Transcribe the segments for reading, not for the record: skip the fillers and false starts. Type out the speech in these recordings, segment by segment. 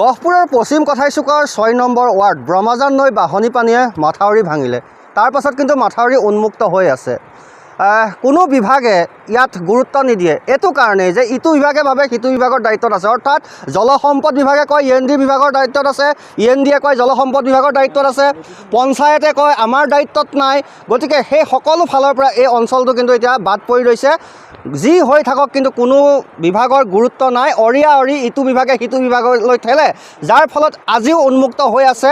গহপুৰৰ পশ্চিম কথাইচুকৰ 6 number ward Brahmajan নৈ বাঢ়নি পানীয়ে মাথাউৰি ভাঙিলে। তাৰ পাছত কিন্তু মাথাউৰি উন্মুক্ত হৈ আছে। কোনো বিভাগে ইয়াত গুৰুত্ব নিদিয়ে। এইটো কাৰণেই যে ইটো বিভাগে ভাবে সিটো বিভাগৰ দায়িত্বত আছে, অৰ্থাৎ জলসম্পদ বিভাগে কয় END বিভাগৰ দায়িত্বত আছে, ENDয়ে কয় জলসম্পদ বিভাগৰ দায়িত্বত আছে, পঞ্চায়তে কয় আমাৰ দায়িত্বত নাই। গতিকে সেই সকলো ফালৰ পৰা এই অঞ্চলটো কিন্তু এতিয়া বাদ পৰি ৰৈছে। যি হৈ থাকক কিন্তু কোনো বিভাগৰ গুৰুত্ব নাই। অৰিয়া অৰি ইটো বিভাগে সিটো বিভাগলৈ ঠেলে, যাৰ ফলত আজিও উন্মুক্ত হৈ আছে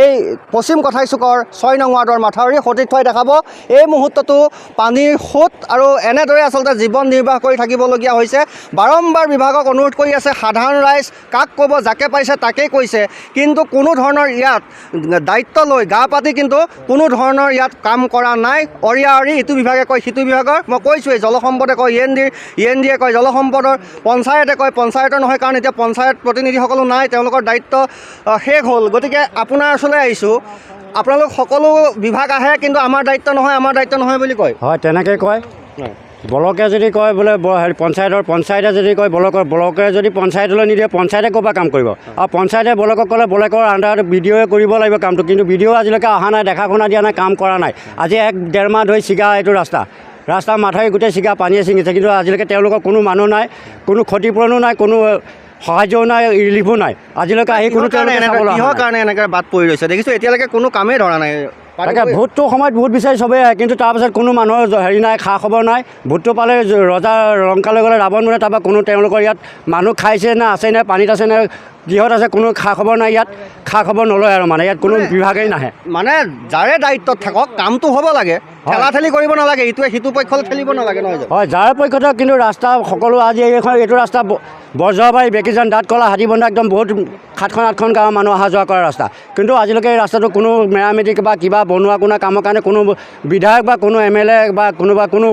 এই পশ্চিম কথাইচুকৰ 6 নং ৱাৰ্ডৰ মাথাউৰি। সতীৰ্থই দেখাব এই মুহূৰ্ততো পানীৰ সোঁত আৰু এনেদৰে আচলতে জীৱন নিৰ্বাহ কৰি থাকিবলগীয়া হৈছে। বাৰম্বাৰ বিভাগক অনুৰোধ কৰি আছে সাধাৰণ ৰাইজ, কাক ক'ব, যাকে পাইছে তাকেই কৈছে, কিন্তু কোনো ধৰণৰ ইয়াত দায়িত্ব লৈ গা পাতি কিন্তু কোনো ধৰণৰ ইয়াত কাম কৰা নাই। অৰিয়া অৰি ইটো বিভাগে কয় সিটো বিভাগৰ, মই কৈছোঁৱেই জলসম্পদে কয় ENDয়ে কয় জলসম্পদৰ, পঞ্চায়তে কয় পঞ্চায়তৰ নহয়, কাৰণ এতিয়া পঞ্চায়ত প্ৰতিনিধিসকলো নাই, তেওঁলোকৰ দায়িত্ব শেষ হ'ল। গতিকে আপোনাৰ ওচৰলৈ আহিছোঁ, আপোনালোক সকলো বিভাগ আহে কিন্তু আমাৰ দায়িত্ব নহয় আমাৰ দায়িত্ব নহয় বুলি কয়। হয়, তেনেকৈ কয়। ব্লকে যদি কয় বোলে পঞ্চায়তে যদি কয় ব্লকে যদি পঞ্চায়তলৈ নিদিয়ে পঞ্চায়তে ক'ৰ পৰা কাম কৰিব, আৰু পঞ্চায়তে ব্লকক ক'লে ব্লকৰ আণ্ডাৰত BDOয়ে কৰিব লাগিব কামটো, কিন্তু BDO আজিলৈকে অহা নাই, দেখা শুনা দিয়া নাই, কাম কৰা নাই। আজি 1-1.5 মাহ ধৰি ছিগা এইটো ৰাস্তা মাথাউৰি গোটেই ছিগা পানীয়ে ছিঙিছে, কিন্তু আজিলৈকে তেওঁলোকৰ কোনো মানুহ নাই, কোনো ক্ষতিপূৰণো নাই, কোনো সাহায্যও নাই, ৰিলিফো নাই। আজিলৈকে আহি কোনো কিহৰ কাৰণে এনেকৈ বাদ পৰি ৰৈছে দেখিছোঁ, এতিয়ালৈকে কোনো কামেই ধৰা নাই। তাকে ভোটটো সময়ত ভোট বিচাৰি চবেই আহে, কিন্তু তাৰপাছত কোনো মানুহৰ হেৰি নাই, খা খবৰ নাই। ভোটটো পালে ৰজা লংকালৈ গ'লে ৰাৱণ মানে, তাৰপৰা কোনো তেওঁলোকৰ ইয়াত মানুহ খাইছে নে আছে নে পানীত আছে নে কিহত আছে কোনো খা খবৰ নাই। ইয়াত খা খবৰ নলয় আৰু মানে ইয়াত কোনো বিভাগেই নাহে। মানে যাৰে দায়িত্বত থাকক কামটো হ'ব লাগে, ঠেলা ঠেলি কৰিব নালাগে, ইটোৱে সিটো পক্ষলৈ ঠেলিব নালাগে, নহয়? হয়, যাৰ পক্ষত কিন্তু ৰাস্তা সকলো আজি এইটো ৰাস্তা বৰজৰাবাৰী বেকিজান দাঁতকলা হাতীবন্ধা একদম বহুত 7খন-8খন গাঁৱৰ মানুহ অহা যোৱা কৰা ৰাস্তা, কিন্তু আজিলৈকে এই ৰাস্তাটো কোনো মেৰামতি বা কিবা বনোৱা কোনো কামৰ কাৰণে কোনো বিধায়ক বা কোনো MLA বা কোনো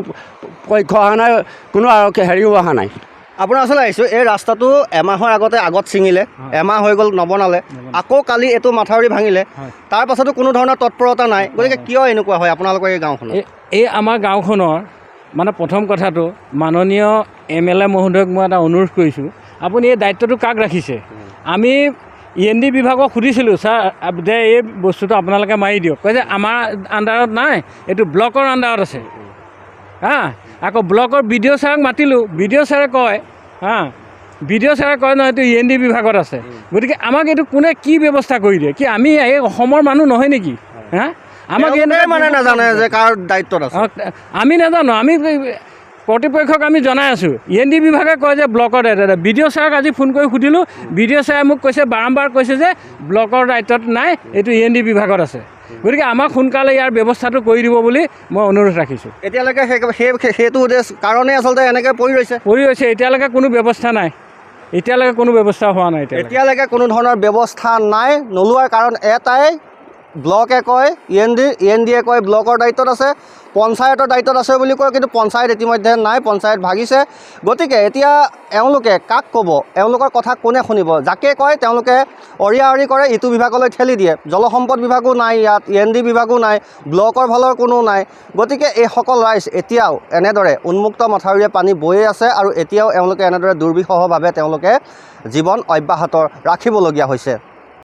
পক্ষ অহা নাই, কোনো হেৰিও অহা নাই। আপোনাৰ ওচৰলৈ আহিছোঁ, এই ৰাস্তাটো এমাহৰ আগত ছিঙিলে, এমাহ হৈ গ'ল নবনালে, আকৌ কালি এইটো মাথাউৰি ভাঙিলে, তাৰ পাছতো কোনো ধৰণৰ তৎপৰতা নাই। গতিকে কিয় এনেকুৱা হয় আপোনালোকৰ এই গাঁওখনত? এই আমাৰ গাঁওখনৰ মানে প্ৰথম কথাটো মাননীয় MLA মহোদয়ক মই এটা অনুৰোধ কৰিছোঁ, আপুনি এই দায়িত্বটো কাক ৰাখিছে? আমি END বিভাগক সুধিছিলোঁ, ছাৰ যে এই বস্তুটো আপোনালোকে মাৰি দিয়ক, কয় যে আমাৰ আণ্ডাৰত নাই, এইটো ব্লকৰ আণ্ডাৰত আছে। আকৌ ব্লকৰ BDO ছাৰক মাতিলোঁ, BDO ছাৰে কয় BDO ছাৰে কয় নহয় এইটো END বিভাগত আছে। গতিকে আমাক এইটো কোনে কি ব্যৱস্থা কৰি দিয়ে? কি আমি এই অসমৰ মানুহ নহয় নেকি? আমাক মানে নাজানে যে কাৰ দায়িত্বত আছে? আমি নাজানো, আমি কৰ্তৃপক্ষক আমি জনাই আছোঁ। END বিভাগে কয় যে ব্লকৰ দায়িত্ব। BDO ছাৰক আজি ফোন কৰি সুধিলোঁ, BDO ছাৰে মোক কৈছে, বাৰম্বাৰ কৈছে যে ব্লকৰ দায়িত্বত নাই, এইটো END বিভাগত আছে। গতিকে আমাক সোনকালে ইয়াৰ ব্যৱস্থাটো কৰি দিব বুলি মই অনুৰোধ ৰাখিছোঁ। এতিয়ালৈকে সেইটো কাৰণেই আচলতে এনেকৈ পৰি ৰৈছে। এতিয়ালৈকে কোনো ব্যৱস্থা নাই, এতিয়ালৈকে কোনো ব্যৱস্থা হোৱা নাই। এতিয়ালৈকে কোনো ধৰণৰ ব্যৱস্থা নাই। নোলোৱাৰ কাৰণ এটাই, ব্লকে কয় ENDয়ে কয় ব্লকৰ দায়িত্বত আছে, পঞ্চায়তৰ দায়িত্বত আছে বুলি কয়, কিন্তু পঞ্চায়ত ইতিমধ্যে নাই, পঞ্চায়ত ভাগিছে। গতিকে এতিয়া এওঁলোকে কাক ক'ব? এওঁলোকৰ কথা কোনে শুনিব? যাকে কয় তেওঁলোকে অৰিয়া অৰি কৰে, ইটো বিভাগলৈ ঠেলি দিয়ে। জলসম্পদ বিভাগো নাই ইয়াত, END বিভাগো নাই, ব্লকৰ ফালৰ কোনো নাই। গতিকে এইসকল ৰাইজ এতিয়াও এনেদৰে উন্মুক্ত মাথাউৰিৰে পানী বৈয়ে আছে, আৰু এতিয়াও এওঁলোকে এনেদৰে দুৰ্বিষহভাৱে তেওঁলোকে জীৱন অব্যাহত ৰাখিবলগীয়া হৈছে।